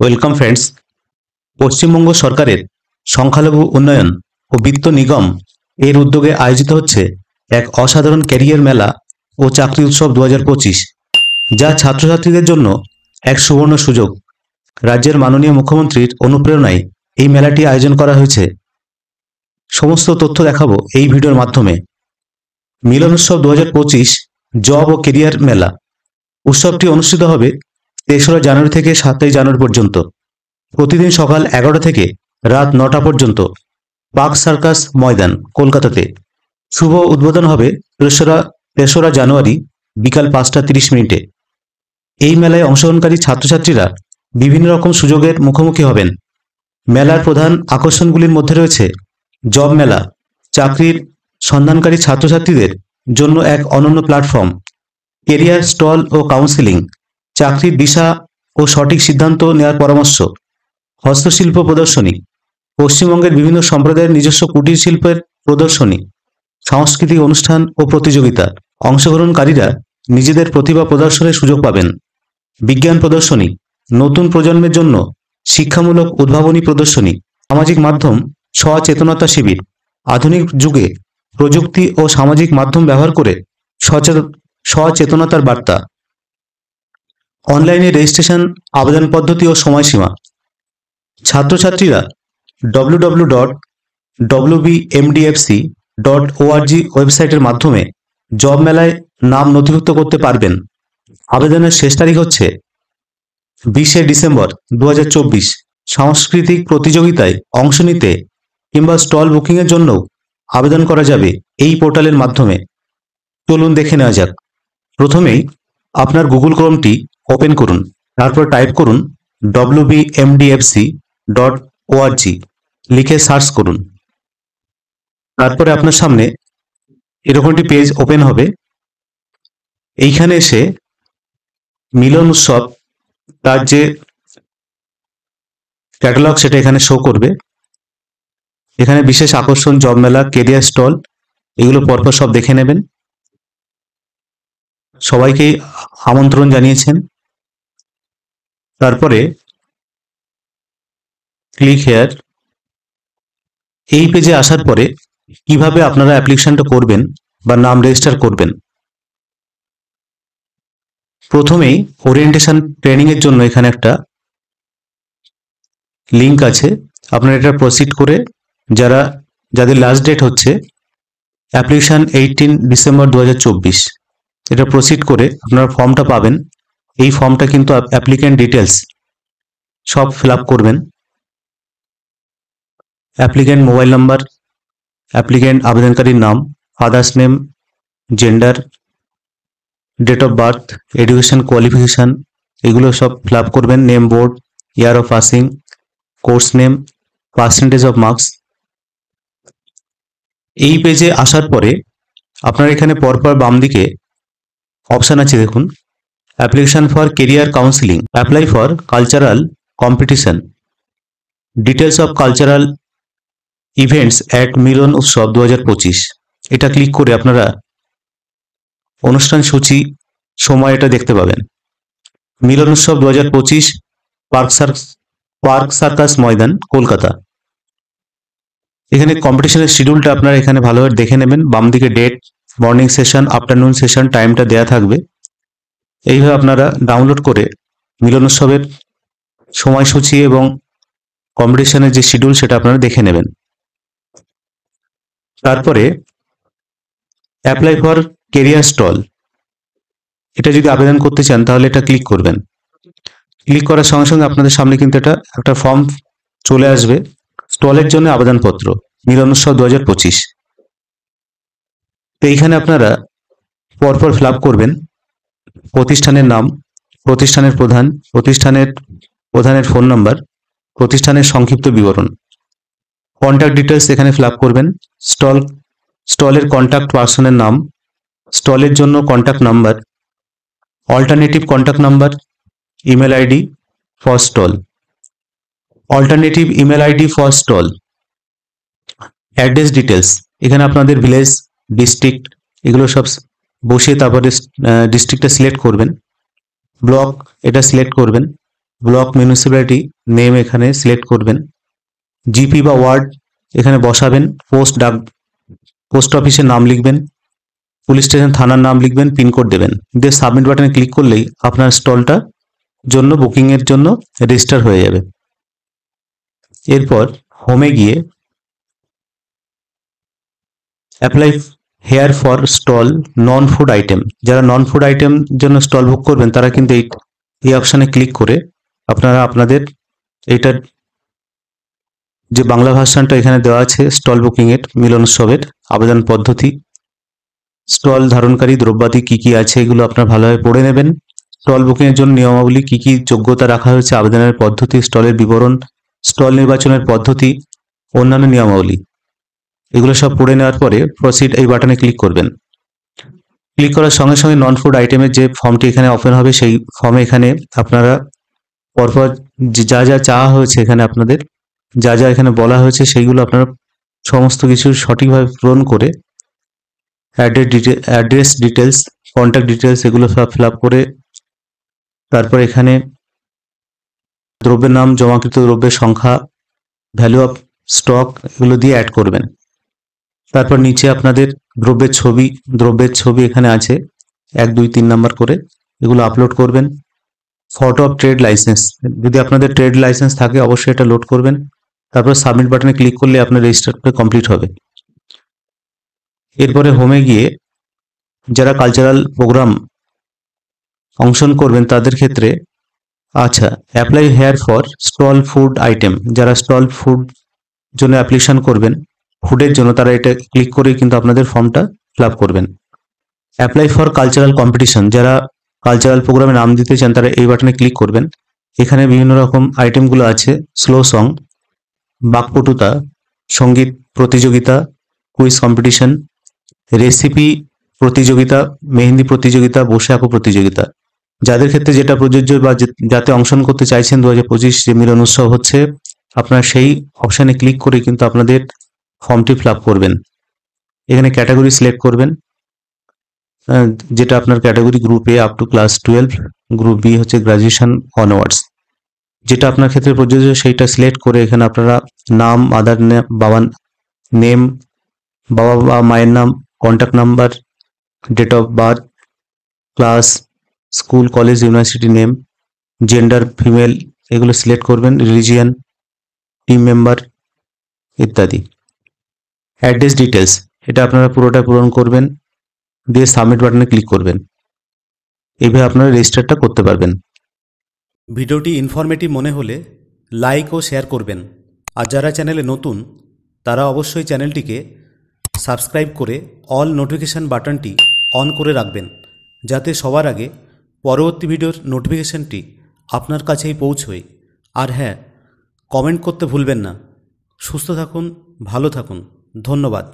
Welcome friends. Paschimbanga সরকারের সংখ্যালঘু উন্নয়ন ও বিত্ত নিগম এর উদ্যোগে আয়োজিত হচ্ছে এক অসাধারণ ক্যারিয়ার মেলা ও চাকরি উৎসব 2025, যা ছাত্রছাত্রীদের জন্য এক সুবর্ণ সুযোগ। রাজ্যের মাননীয় মুখ্যমন্ত্রীর অনুপ্রেরণায় এই মেলাটি আয়োজন করা হয়েছে। সমস্ত তথ্য দেখাবো এই ভিডিওর মাধ্যমে। মিলন উৎসব 2025 জব ও কেরিয়ার মেলা উৎসবটি অনুষ্ঠিত হবে 3রা জানুয়ারি থেকে 7ই জানুয়ারি পর্যন্ত। প্রতিদিন সকাল 11টা থেকে রাত 9টা পর্যন্ত পার্ক সার্কাস ময়দান, কলকাতাতে। শুভ উদ্বোধন হবে 3রা জানুয়ারি বিকাল 5:30। এই মেলায় অংশগ্রহণকারী ছাত্রছাত্রীরা বিভিন্ন রকম সুযোগের মুখোমুখি হবেন। মেলার প্রধান আকর্ষণগুলির মধ্যে রয়েছে জব মেলা, চাকরির সন্ধানকারী ছাত্রছাত্রীদের জন্য এক অনন্য প্ল্যাটফর্ম; কেরিয়ার স্টল ও কাউন্সেলিং, চাকরির দিশা ও সঠিক সিদ্ধান্ত নেওয়ার পরামর্শ; হস্তশিল্প প্রদর্শনী, পশ্চিমবঙ্গের বিভিন্ন সম্প্রদায়ের নিজস্ব কুটির শিল্পের প্রদর্শনী; সাংস্কৃতিক অনুষ্ঠান ও প্রতিযোগিতা, অংশগ্রহণকারীরা নিজেদের প্রতিভা প্রদর্শনের সুযোগ পাবেন; বিজ্ঞান প্রদর্শনী, নতুন প্রজন্মের জন্য শিক্ষামূলক উদ্ভাবনী প্রদর্শনী; সামাজিক মাধ্যম সচেতনতা শিবির, আধুনিক যুগে প্রযুক্তি ও সামাজিক মাধ্যম ব্যবহার করে সচেতনতার বার্তা; অনলাইনে রেজিস্ট্রেশন, আবেদন পদ্ধতি ও সময়সীমা। ছাত্রছাত্রীরা www.wbmdfc.org ওয়েবসাইটের মাধ্যমে জব মেলায় নাম নথিভুক্ত করতে পারবেন। আবেদনের শেষ তারিখ হচ্ছে 20শে ডিসেম্বর 2024। সাংস্কৃতিক প্রতিযোগিতায় অংশ নিতে কিংবা স্টল বুকিংয়ের জন্য আবেদন করা যাবে এই পোর্টালের মাধ্যমে। চলুন দেখে নেওয়া যাক। প্রথমেই আপনার গুগল ক্রোমটি ওপেন করুন, তারপর টাইপ করুন wbmdfc.org, লিখে সার্চ করুন। তারপরে আপনার সামনে এরকম একটি পেজ ওপেন হবে। এইখানে এসে মিলন উৎসব, তার যে ক্যাটালগ সেটা এখানে শো করবে। এখানে বিশেষ আকর্ষণ, জব মেলা, কেরিয়ার স্টল, এগুলো পরপর সব দেখে নেবেন। সবাইকে আমন্ত্রণ জানিয়েছেন। তারপরে ক্লিক হেয়ার। এই পেজে আসার পরে কিভাবে আপনারা অ্যাপ্লিকেশনটা করবেন বা নাম রেজিস্টার করবেন। প্রথমেই ওরিয়েন্টেশন ট্রেনিং এর জন্য এখানে একটা লিংক আছে। আপনারা এটা প্রসিড করে, যাদের লাস্ট ডেট হচ্ছে অ্যাপ্লিকেশন 18 ডিসেম্বর 2024, এটা প্রসিড করে আপনারা ফর্মটা পাবেন। এই ফর্মটা কিন্তু অ্যাপ্লিক্যান্ট ডিটেলস সব ফিল আপ করবেন। অ্যাপ্লিক্যান্ট মোবাইল নাম্বার, অ্যাপ্লিক্যান্ট আবেদনকারীর নাম, father's name, gender, date of birth, education qualification, এগুলো সব ফিল আপ করবেন। Name, board, year of passing, course name, percentage of marks. এই পেজে আসার পরে আপনার এখানে পরপর বাম দিকে অপশান আছে, দেখুন, application for career counselling, apply for cultural competition, details of cultural events at Milan Utsav 2025। এটা ক্লিক করে আপনারা অনুষ্ঠান সূচি, সময় এটা দেখতে পাবেন। মিলন উৎসব 2025, পার্ক সার্কাস ময়দান, কলকাতা। এখানে কম্পিটিশনের শিডিউলটা আপনারা এখানে ভালোভাবে দেখে নেবেন। বাম দিকে date, morning session, afternoon session, টাইমটা দেয়া থাকবে। এইভাবে আপনারা ডাউনলোড করে মিলন উৎসবের সময়সূচি এবং কম্পিটিশনের যে শিডিউল সেটা আপনারা দেখে নেবেন। তারপরে অ্যাপ্লাই ফর কেরিয়ার স্টল, এটা যদি আবেদন করতে চান তাহলে এটা ক্লিক করবেন। ক্লিক করার সঙ্গে সঙ্গে আপনাদের সামনে কিন্তু এটা একটা ফর্ম চলে আসবে, স্টলের জন্য আবেদনপত্র, মিলন উৎসব 2025। তো এইখানে আপনারা পরপর ফিল আপ করবেন প্রতিষ্ঠানের নাম, প্রতিষ্ঠানের প্রধান, প্রধানের ফোন নাম্বার, প্রতিষ্ঠানের সংক্ষিপ্ত বিবরণ, কন্ট্যাক্ট ডিটেলস এখানে ফিল আপ করবেন। স্টলের কন্ট্যাক্ট পার্সনের নাম, স্টলের জন্য contact number, alternative contact number, email ID for stall, alternative email ID for stall, address details, এখানে আপনাদের ভিলেজ, ডিস্ট্রিক্ট, এগুলো সব বসিয়ে তারপরে ডিস্ট্রিক্টটা সিলেক্ট করবেন। ব্লক এটা সিলেক্ট করবেন, ব্লক মিউনিসিপ্যালিটি নেম এখানে সিলেক্ট করবেন। জিপি বা ওয়ার্ড এখানে বসাবেন। পোস্ট অফিসের নাম লিখবেন, পুলিশ স্টেশন থানার নাম লিখবেন, পিনকোড দেবেন, দিয়ে সাবমিট বাটনে ক্লিক করলেই আপনার স্টলটা জন্য বুকিংয়ের জন্য রেজিস্টার হয়ে যাবে। এরপর হোমে গিয়ে apply here for stall non food item, যারা নন ফুড আইটেম জন্য স্টল বুক করবেন তারা কিন্তু এই অপশানে ক্লিক করে আপনারা আপনাদের এইটার যে বাংলা ভার্সনটা এখানে দেওয়া আছে স্টল বুকিংয়ের মিলন উৎসবের আবেদন পদ্ধতি, স্টল ধারণকারী দ্রব্যাদি কি কি আছে এগুলো আপনারা ভালোভাবে পড়ে নেবেন। স্টল বুকিংয়ের জন্য নিয়মাবলী, কি কি যোগ্যতা রাখা হয়েছে, আবেদনের পদ্ধতি, স্টলের বিবরণ, স্টল নির্বাচনের পদ্ধতি, অন্যান্য নিয়মাবলী, এগুলো সব পড়ে নেওয়ার পরে প্রসিড এই বাটনে ক্লিক করবেন। ক্লিক করার সঙ্গে সঙ্গে নন ফুড আইটেমের যে ফর্মটি এখানে ওপেন হবে সেই ফর্মে এখানে আপনারা পরপর যা যা চাওয়া হয়েছে এখানে আপনাদের যা যা এখানে বলা হয়েছে সেইগুলো আপনারা সমস্ত কিছু সঠিকভাবে পূরণ করে অ্যাড্রেস ডিটেলস, কন্ট্যাক্ট ডিটেলস এগুলো সব ফিল আপ করে তারপর এখানে দ্রব্যের নাম, জমাকৃত দ্রব্যের সংখ্যা, ভ্যালু অফ স্টক এগুলো দিয়ে অ্যাড করবেন। তারপর নিচে আপনাদের দ্রব্যের ছবি এখানে আছে 1 2 3 নাম্বার করে, এগুলো আপলোড করবেন। ফটো অফ ট্রেড লাইসেন্স, যদি আপনাদের ট্রেড লাইসেন্স থাকে অবশ্যই এটা লোড করবেন। তারপর সাবমিট বাটনে ক্লিক করলে আপনার রেজিস্টারটা কমপ্লিট হবে। এরপরে হোমে গিয়ে যারা কালচারাল প্রোগ্রাম অংশগ্রহণ করবেন তাদের ক্ষেত্রে apply here for stall food item, যারা স্টল ফুড জন্য অ্যাপ্লিকেশন করবেন ফুডের জন্য তারা এটা ক্লিক করে কিন্তু আপনাদের ফর্মটা ফিল আপ করবেন। অ্যাপ্লাই ফর কালচারাল কম্পিটিশন, যারা কালচারাল প্রোগ্রামে নাম দিতে চান তারা এই বাটনে ক্লিক করবেন। এখানে বিভিন্ন রকম আইটেমগুলো আছে, স্লো সং, বাকপটুতা, সঙ্গীত প্রতিযোগিতা, কুইজ কম্পিটিশন, রেসিপি প্রতিযোগিতা, মেহেন্দি প্রতিযোগিতা, বসে আঁকো প্রতিযোগিতা। যাদের ক্ষেত্রে যেটা প্রযোজ্য বা যাতে অংশগ্রহণ করতে চাইছেন 2025 যে মিলন উৎসব হচ্ছে, আপনারা সেই অপশানে ক্লিক করে কিন্তু আপনাদের ফর্মটি ফিল আপ করবেন। এখানে ক্যাটাগরি সিলেক্ট করবেন, যেটা আপনার category group A up to class 12, group B হচ্ছে গ্রাজুয়েশন অনওয়ার্ডস। যেটা আপনার ক্ষেত্রে প্রযোজ্য সেইটা সিলেক্ট করে এখানে আপনারা নাম, আদার নেম, বাবার নেম, বাবা বা মায়ের নাম, contact number, date of birth, class, school, college, university name, gender female এগুলো সিলেক্ট করবেন, রিলিজিয়ান, টিম মেম্বার ইত্যাদি। অ্যাড্রেস ডিটেলস এটা আপনারা পুরোটা পূরণ করবেন, দিয়ে সাবমিট বাটনে ক্লিক করবেন। এইভাবে আপনারা রেজিস্টারটা করতে পারবেন। ভিডিওটি ইনফরমেটিভ মনে হলে লাইক ও শেয়ার করবেন, আর যারা চ্যানেলে নতুন তারা অবশ্যই চ্যানেলটিকে সাবস্ক্রাইব করে অল নোটিফিকেশান বাটনটি অন করে রাখবেন, যাতে সবার আগে পরবর্তী ভিডিওর নোটিফিকেশানটি আপনার কাছেই পৌঁছয়। আর হ্যাঁ, কমেন্ট করতে ভুলবেন না। সুস্থ থাকুন, ভালো থাকুন, ধন্যবাদ।